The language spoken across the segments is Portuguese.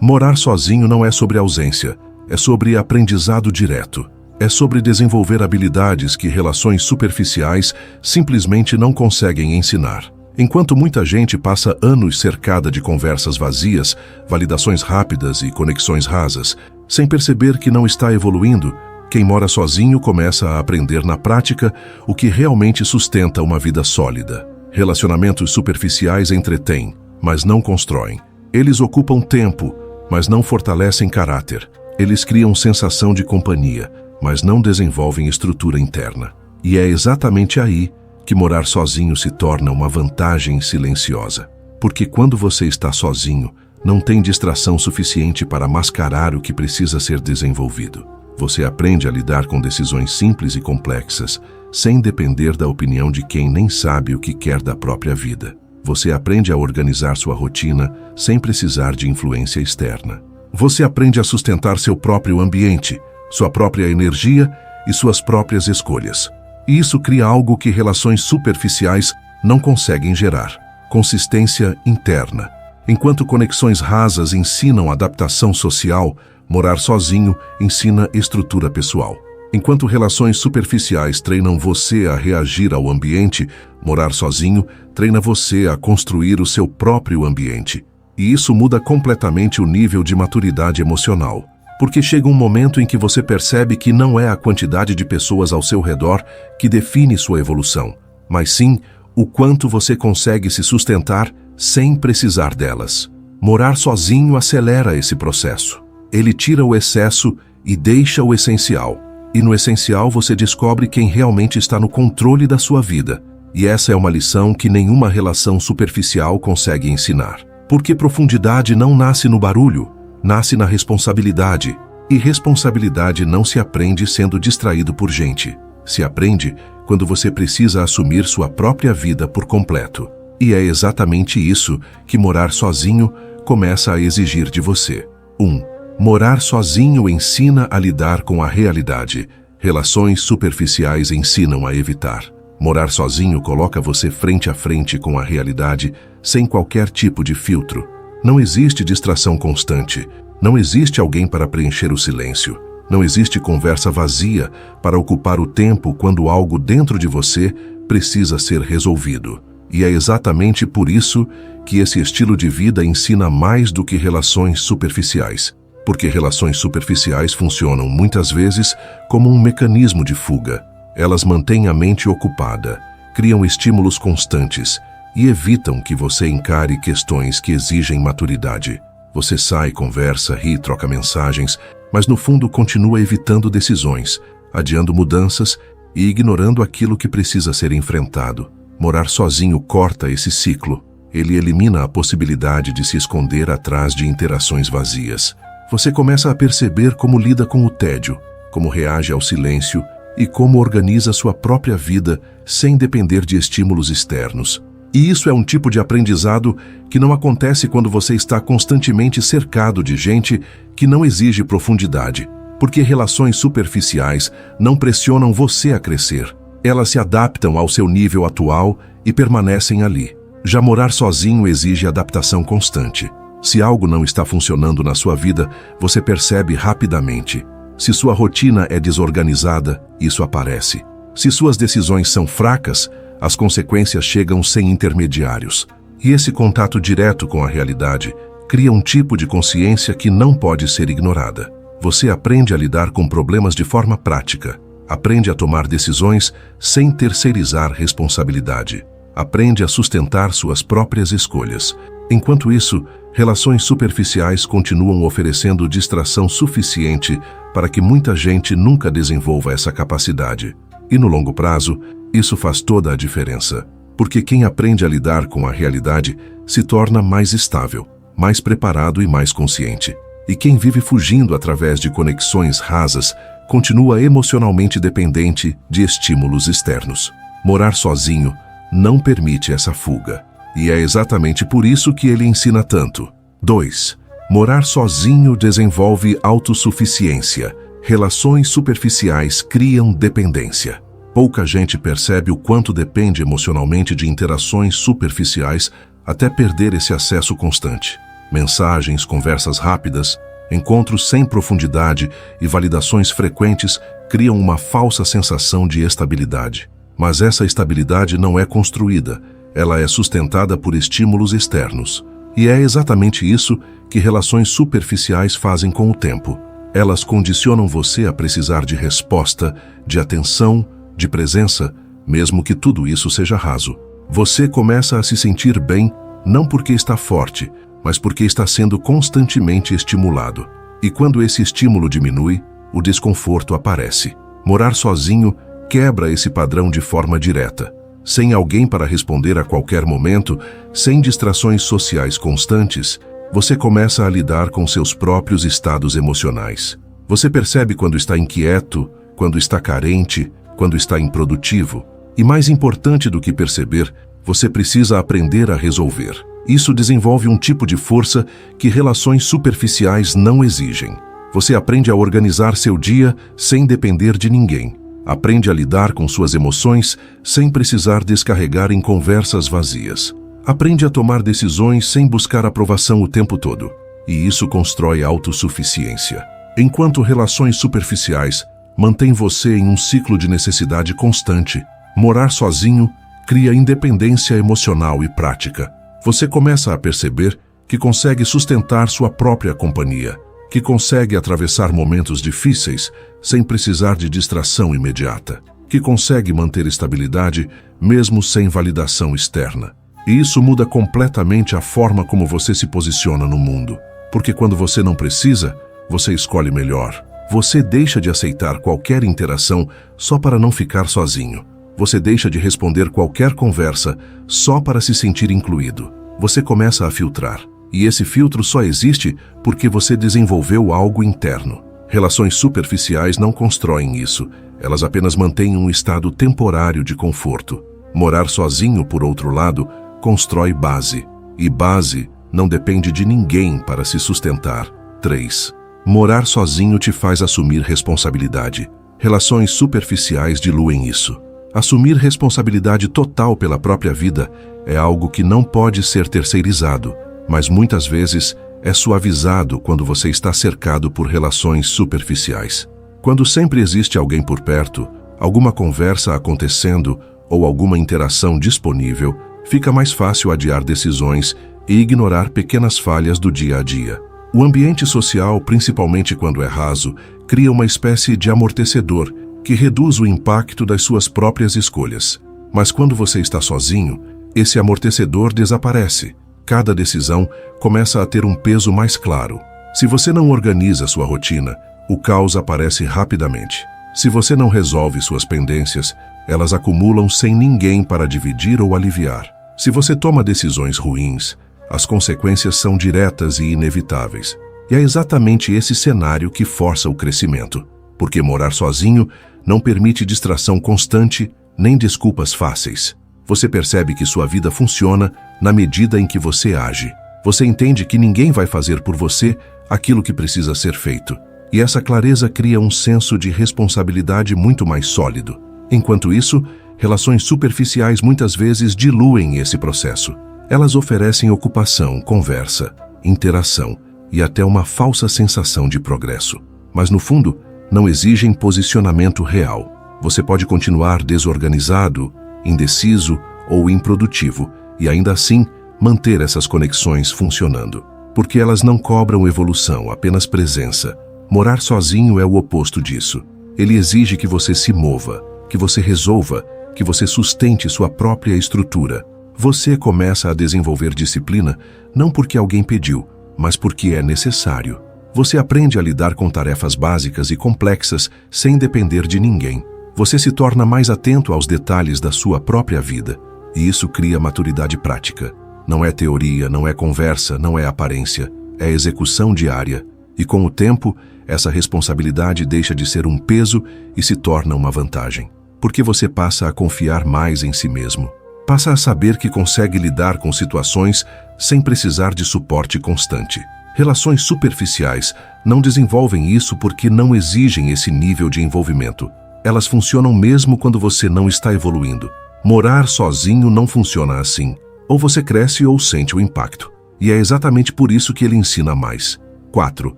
Morar sozinho não é sobre ausência, é sobre aprendizado direto. É sobre desenvolver habilidades que relações superficiais simplesmente não conseguem ensinar. Enquanto muita gente passa anos cercada de conversas vazias, validações rápidas e conexões rasas, sem perceber que não está evoluindo, quem mora sozinho começa a aprender na prática o que realmente sustenta uma vida sólida. Relacionamentos superficiais entretêm, mas não constroem. Eles ocupam tempo, mas não fortalecem caráter. Eles criam sensação de companhia, mas não desenvolvem estrutura interna. E é exatamente aí que morar sozinho se torna uma vantagem silenciosa. Porque quando você está sozinho, não tem distração suficiente para mascarar o que precisa ser desenvolvido. Você aprende a lidar com decisões simples e complexas, sem depender da opinião de quem nem sabe o que quer da própria vida. Você aprende a organizar sua rotina sem precisar de influência externa. Você aprende a sustentar seu próprio ambiente, sua própria energia e suas próprias escolhas. E isso cria algo que relações superficiais não conseguem gerar: consistência interna. Enquanto conexões rasas ensinam adaptação social, morar sozinho ensina estrutura pessoal. Enquanto relações superficiais treinam você a reagir ao ambiente, morar sozinho treina você a construir o seu próprio ambiente. E isso muda completamente o nível de maturidade emocional. Porque chega um momento em que você percebe que não é a quantidade de pessoas ao seu redor que define sua evolução, mas sim o quanto você consegue se sustentar sem precisar delas. Morar sozinho acelera esse processo. Ele tira o excesso e deixa o essencial. E no essencial você descobre quem realmente está no controle da sua vida. E essa é uma lição que nenhuma relação superficial consegue ensinar. Porque profundidade não nasce no barulho, nasce na responsabilidade. E responsabilidade não se aprende sendo distraído por gente. Se aprende quando você precisa assumir sua própria vida por completo. E é exatamente isso que morar sozinho começa a exigir de você. 1. Morar sozinho ensina a lidar com a realidade. Relações superficiais ensinam a evitar. Morar sozinho coloca você frente a frente com a realidade, sem qualquer tipo de filtro. Não existe distração constante. Não existe alguém para preencher o silêncio. Não existe conversa vazia para ocupar o tempo quando algo dentro de você precisa ser resolvido. E é exatamente por isso que esse estilo de vida ensina mais do que relações superficiais. Porque relações superficiais funcionam muitas vezes como um mecanismo de fuga. Elas mantêm a mente ocupada, criam estímulos constantes e evitam que você encare questões que exigem maturidade. Você sai, conversa, ri, troca mensagens, mas no fundo continua evitando decisões, adiando mudanças e ignorando aquilo que precisa ser enfrentado. Morar sozinho corta esse ciclo. Ele elimina a possibilidade de se esconder atrás de interações vazias. Você começa a perceber como lida com o tédio, como reage ao silêncio e como organiza sua própria vida sem depender de estímulos externos. E isso é um tipo de aprendizado que não acontece quando você está constantemente cercado de gente que não exige profundidade, porque relações superficiais não pressionam você a crescer. Elas se adaptam ao seu nível atual e permanecem ali. Já morar sozinho exige adaptação constante. Se algo não está funcionando na sua vida, você percebe rapidamente. Se sua rotina é desorganizada, isso aparece. Se suas decisões são fracas, as consequências chegam sem intermediários. E esse contato direto com a realidade cria um tipo de consciência que não pode ser ignorada. Você aprende a lidar com problemas de forma prática. Aprende a tomar decisões sem terceirizar responsabilidade. Aprende a sustentar suas próprias escolhas. Enquanto isso, relações superficiais continuam oferecendo distração suficiente para que muita gente nunca desenvolva essa capacidade. E no longo prazo, isso faz toda a diferença. Porque quem aprende a lidar com a realidade se torna mais estável, mais preparado e mais consciente. E quem vive fugindo através de conexões rasas continua emocionalmente dependente de estímulos externos. Morar sozinho não permite essa fuga. E é exatamente por isso que ele ensina tanto. 2. Morar sozinho desenvolve autossuficiência. Relações superficiais criam dependência. Pouca gente percebe o quanto depende emocionalmente de interações superficiais até perder esse acesso constante. Mensagens, conversas rápidas, encontros sem profundidade e validações frequentes criam uma falsa sensação de estabilidade. Mas essa estabilidade não é construída, ela é sustentada por estímulos externos. E é exatamente isso que relações superficiais fazem com o tempo. Elas condicionam você a precisar de resposta, de atenção, de presença, mesmo que tudo isso seja raso. Você começa a se sentir bem, não porque está forte, mas porque está sendo constantemente estimulado. E quando esse estímulo diminui, o desconforto aparece. Morar sozinho quebra esse padrão de forma direta. Sem alguém para responder a qualquer momento, sem distrações sociais constantes, você começa a lidar com seus próprios estados emocionais. Você percebe quando está inquieto, quando está carente, quando está improdutivo. E mais importante do que perceber, você precisa aprender a resolver. Isso desenvolve um tipo de força que relações superficiais não exigem. Você aprende a organizar seu dia sem depender de ninguém. Aprende a lidar com suas emoções sem precisar descarregar em conversas vazias. Aprende a tomar decisões sem buscar aprovação o tempo todo. E isso constrói autossuficiência. Enquanto relações superficiais mantêm você em um ciclo de necessidade constante, morar sozinho cria independência emocional e prática. Você começa a perceber que consegue sustentar sua própria companhia, que consegue atravessar momentos difíceis sem precisar de distração imediata, que consegue manter estabilidade mesmo sem validação externa. E isso muda completamente a forma como você se posiciona no mundo, porque quando você não precisa, você escolhe melhor. Você deixa de aceitar qualquer interação só para não ficar sozinho. Você deixa de responder qualquer conversa só para se sentir incluído. Você começa a filtrar. E esse filtro só existe porque você desenvolveu algo interno. Relações superficiais não constroem isso. Elas apenas mantêm um estado temporário de conforto. Morar sozinho, por outro lado, constrói base. E base não depende de ninguém para se sustentar. 3. Morar sozinho te faz assumir responsabilidade. Relações superficiais diluem isso. Assumir responsabilidade total pela própria vida é algo que não pode ser terceirizado, mas muitas vezes é suavizado quando você está cercado por relações superficiais. Quando sempre existe alguém por perto, alguma conversa acontecendo ou alguma interação disponível, fica mais fácil adiar decisões e ignorar pequenas falhas do dia a dia. O ambiente social, principalmente quando é raso, cria uma espécie de amortecedor que reduz o impacto das suas próprias escolhas. Mas quando você está sozinho, esse amortecedor desaparece. Cada decisão começa a ter um peso mais claro. Se você não organiza sua rotina, o caos aparece rapidamente. Se você não resolve suas pendências, elas acumulam sem ninguém para dividir ou aliviar. Se você toma decisões ruins, as consequências são diretas e inevitáveis. E é exatamente esse cenário que força o crescimento. Porque morar sozinho não permite distração constante nem desculpas fáceis. Você percebe que sua vida funciona na medida em que você age. Você entende que ninguém vai fazer por você aquilo que precisa ser feito. E essa clareza cria um senso de responsabilidade muito mais sólido. Enquanto isso, relações superficiais muitas vezes diluem esse processo. Elas oferecem ocupação, conversa, interação e até uma falsa sensação de progresso. Mas no fundo, não exigem posicionamento real. Você pode continuar desorganizado, indeciso ou improdutivo e ainda assim manter essas conexões funcionando. Porque elas não cobram evolução, apenas presença. Morar sozinho é o oposto disso. Ele exige que você se mova, que você resolva, que você sustente sua própria estrutura. Você começa a desenvolver disciplina não porque alguém pediu, mas porque é necessário. Você aprende a lidar com tarefas básicas e complexas sem depender de ninguém. Você se torna mais atento aos detalhes da sua própria vida. E isso cria maturidade prática. Não é teoria, não é conversa, não é aparência. É execução diária. E com o tempo, essa responsabilidade deixa de ser um peso e se torna uma vantagem. Porque você passa a confiar mais em si mesmo. Passa a saber que consegue lidar com situações sem precisar de suporte constante. Relações superficiais não desenvolvem isso porque não exigem esse nível de envolvimento. Elas funcionam mesmo quando você não está evoluindo. Morar sozinho não funciona assim. Ou você cresce ou sente o impacto. E é exatamente por isso que ele ensina mais. 4.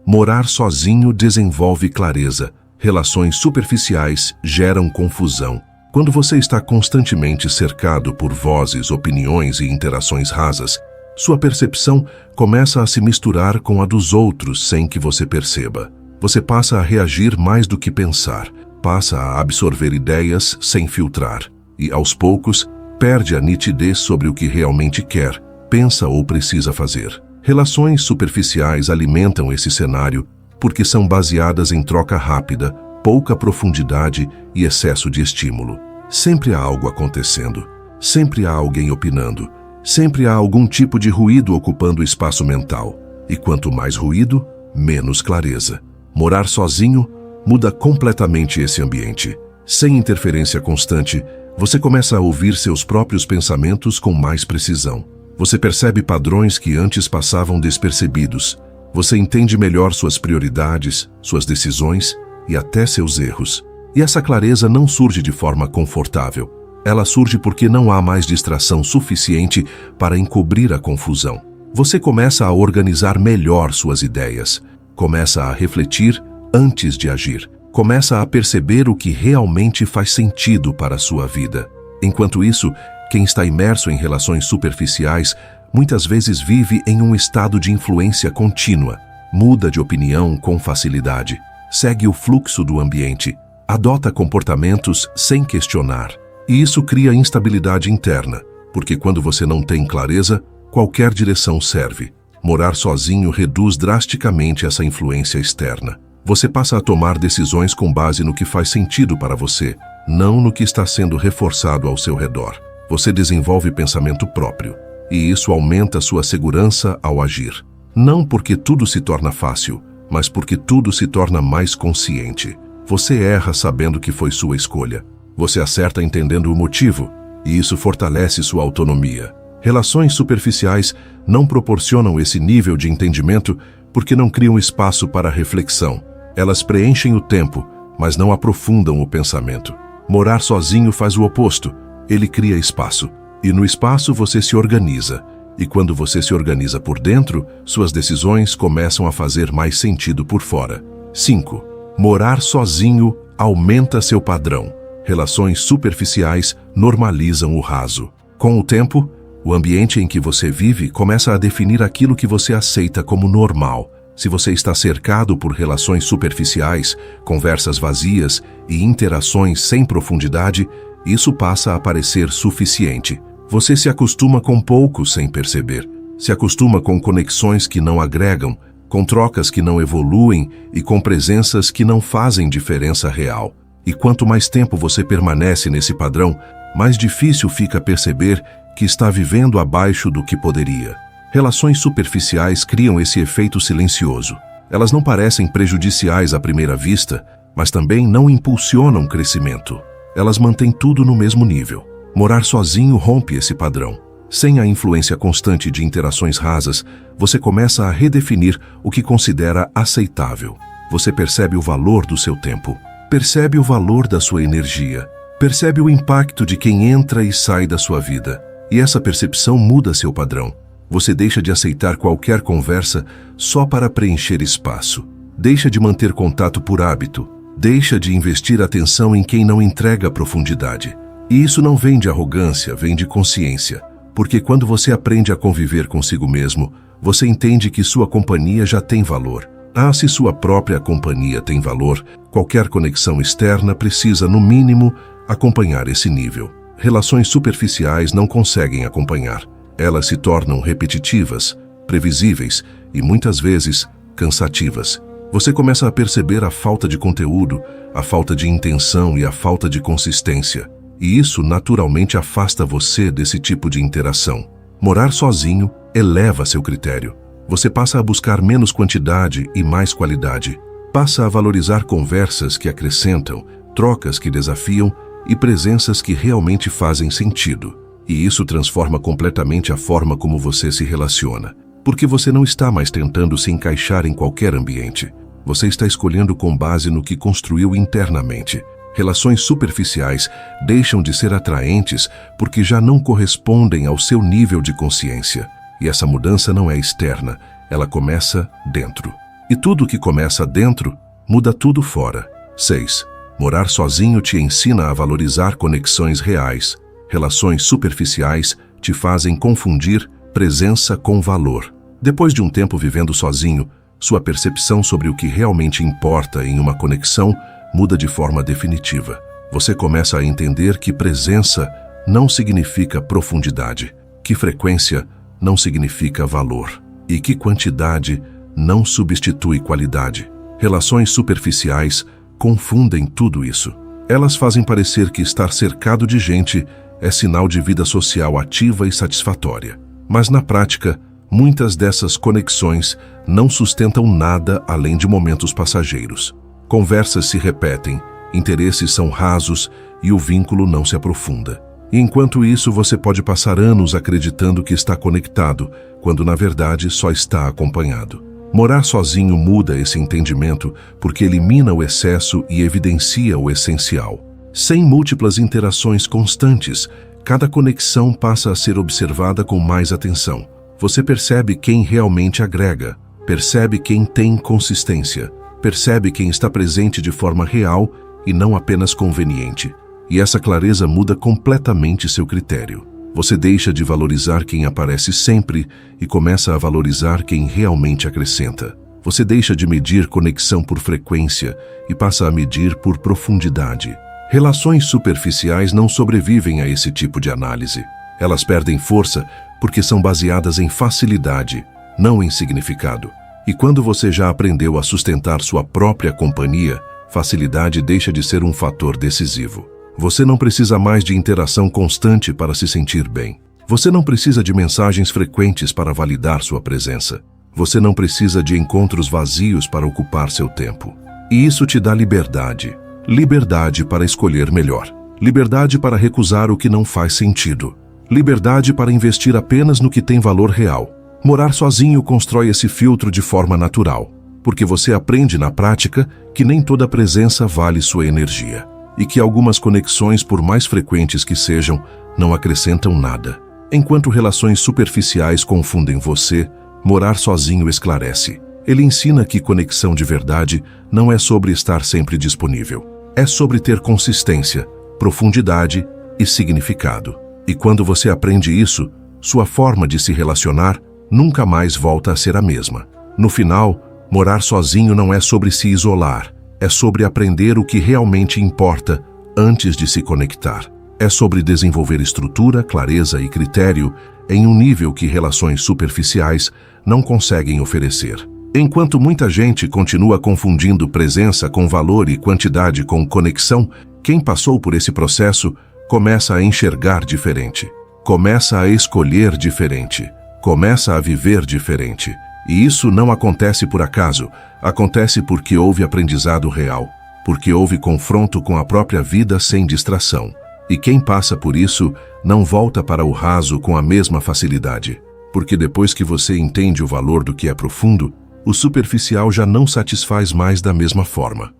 Morar sozinho desenvolve clareza. Relações superficiais geram confusão. Quando você está constantemente cercado por vozes, opiniões e interações rasas, sua percepção começa a se misturar com a dos outros sem que você perceba. Você passa a reagir mais do que pensar, passa a absorver ideias sem filtrar e, aos poucos, perde a nitidez sobre o que realmente quer, pensa ou precisa fazer. Relações superficiais alimentam esse cenário porque são baseadas em troca rápida, pouca profundidade e excesso de estímulo. Sempre há algo acontecendo, sempre há alguém opinando, sempre há algum tipo de ruído ocupando o espaço mental. E quanto mais ruído, menos clareza. Morar sozinho muda completamente esse ambiente. Sem interferência constante, você começa a ouvir seus próprios pensamentos com mais precisão. Você percebe padrões que antes passavam despercebidos. Você entende melhor suas prioridades, suas decisões e até seus erros. E essa clareza não surge de forma confortável. Ela surge porque não há mais distração suficiente para encobrir a confusão. Você começa a organizar melhor suas ideias, começa a refletir antes de agir, começa a perceber o que realmente faz sentido para a sua vida. Enquanto isso, quem está imerso em relações superficiais muitas vezes vive em um estado de influência contínua, muda de opinião com facilidade, segue o fluxo do ambiente, adota comportamentos sem questionar. E isso cria instabilidade interna, porque quando você não tem clareza, qualquer direção serve. Morar sozinho reduz drasticamente essa influência externa. Você passa a tomar decisões com base no que faz sentido para você, não no que está sendo reforçado ao seu redor. Você desenvolve pensamento próprio, e isso aumenta sua segurança ao agir. Não porque tudo se torna fácil, mas porque tudo se torna mais consciente. Você erra sabendo que foi sua escolha. Você acerta entendendo o motivo, e isso fortalece sua autonomia. Relações superficiais não proporcionam esse nível de entendimento porque não criam espaço para reflexão. Elas preenchem o tempo, mas não aprofundam o pensamento. Morar sozinho faz o oposto. Ele cria espaço. E no espaço você se organiza. E quando você se organiza por dentro, suas decisões começam a fazer mais sentido por fora. 5. Morar sozinho aumenta seu padrão. Relações superficiais normalizam o raso. Com o tempo, o ambiente em que você vive começa a definir aquilo que você aceita como normal. Se você está cercado por relações superficiais, conversas vazias e interações sem profundidade, isso passa a parecer suficiente. Você se acostuma com pouco sem perceber. Se acostuma com conexões que não agregam, com trocas que não evoluem e com presenças que não fazem diferença real. E quanto mais tempo você permanece nesse padrão, mais difícil fica perceber que está vivendo abaixo do que poderia. Relações superficiais criam esse efeito silencioso. Elas não parecem prejudiciais à primeira vista, mas também não impulsionam crescimento. Elas mantêm tudo no mesmo nível. Morar sozinho rompe esse padrão. Sem a influência constante de interações rasas, você começa a redefinir o que considera aceitável. Você percebe o valor do seu tempo, percebe o valor da sua energia, percebe o impacto de quem entra e sai da sua vida. E essa percepção muda seu padrão. Você deixa de aceitar qualquer conversa só para preencher espaço. Deixa de manter contato por hábito. Deixa de investir atenção em quem não entrega profundidade. E isso não vem de arrogância, vem de consciência. Porque quando você aprende a conviver consigo mesmo, você entende que sua companhia já tem valor. Se sua própria companhia tem valor, qualquer conexão externa precisa, no mínimo, acompanhar esse nível. Relações superficiais não conseguem acompanhar. Elas se tornam repetitivas, previsíveis e, muitas vezes, cansativas. Você começa a perceber a falta de conteúdo, a falta de intenção e a falta de consistência. E isso naturalmente afasta você desse tipo de interação. Morar sozinho eleva seu critério. Você passa a buscar menos quantidade e mais qualidade. Passa a valorizar conversas que acrescentam, trocas que desafiam e presenças que realmente fazem sentido. E isso transforma completamente a forma como você se relaciona. Porque você não está mais tentando se encaixar em qualquer ambiente. Você está escolhendo com base no que construiu internamente. Relações superficiais deixam de ser atraentes porque já não correspondem ao seu nível de consciência. E essa mudança não é externa, ela começa dentro. E tudo que começa dentro, muda tudo fora. 6. Morar sozinho te ensina a valorizar conexões reais. Relações superficiais te fazem confundir presença com valor. Depois de um tempo vivendo sozinho, sua percepção sobre o que realmente importa em uma conexão muda de forma definitiva. Você começa a entender que presença não significa profundidade, que frequência não significa valor e que quantidade não substitui qualidade. Relações superficiais confundem tudo isso. Elas fazem parecer que estar cercado de gente é sinal de vida social ativa e satisfatória. Mas na prática, muitas dessas conexões não sustentam nada além de momentos passageiros. Conversas se repetem, interesses são rasos e o vínculo não se aprofunda. E enquanto isso, você pode passar anos acreditando que está conectado, quando na verdade só está acompanhado. Morar sozinho muda esse entendimento porque elimina o excesso e evidencia o essencial. Sem múltiplas interações constantes, cada conexão passa a ser observada com mais atenção. Você percebe quem realmente agrega, percebe quem tem consistência, percebe quem está presente de forma real e não apenas conveniente. E essa clareza muda completamente seu critério. Você deixa de valorizar quem aparece sempre e começa a valorizar quem realmente acrescenta. Você deixa de medir conexão por frequência e passa a medir por profundidade. Relações superficiais não sobrevivem a esse tipo de análise. Elas perdem força porque são baseadas em facilidade, não em significado. E quando você já aprendeu a sustentar sua própria companhia, facilidade deixa de ser um fator decisivo. Você não precisa mais de interação constante para se sentir bem. Você não precisa de mensagens frequentes para validar sua presença. Você não precisa de encontros vazios para ocupar seu tempo. E isso te dá liberdade. Liberdade para escolher melhor. Liberdade para recusar o que não faz sentido. Liberdade para investir apenas no que tem valor real. Morar sozinho constrói esse filtro de forma natural, porque você aprende na prática que nem toda presença vale sua energia. E que algumas conexões, por mais frequentes que sejam, não acrescentam nada. Enquanto relações superficiais confundem você, morar sozinho esclarece. Ele ensina que conexão de verdade não é sobre estar sempre disponível. É sobre ter consistência, profundidade e significado. E quando você aprende isso, sua forma de se relacionar nunca mais volta a ser a mesma. No final, morar sozinho não é sobre se isolar. É sobre aprender o que realmente importa antes de se conectar. É sobre desenvolver estrutura, clareza e critério em um nível que relações superficiais não conseguem oferecer. Enquanto muita gente continua confundindo presença com valor e quantidade com conexão, quem passou por esse processo começa a enxergar diferente, começa a escolher diferente, começa a viver diferente. E isso não acontece por acaso, acontece porque houve aprendizado real, porque houve confronto com a própria vida sem distração. E quem passa por isso não volta para o raso com a mesma facilidade, porque depois que você entende o valor do que é profundo, o superficial já não satisfaz mais da mesma forma.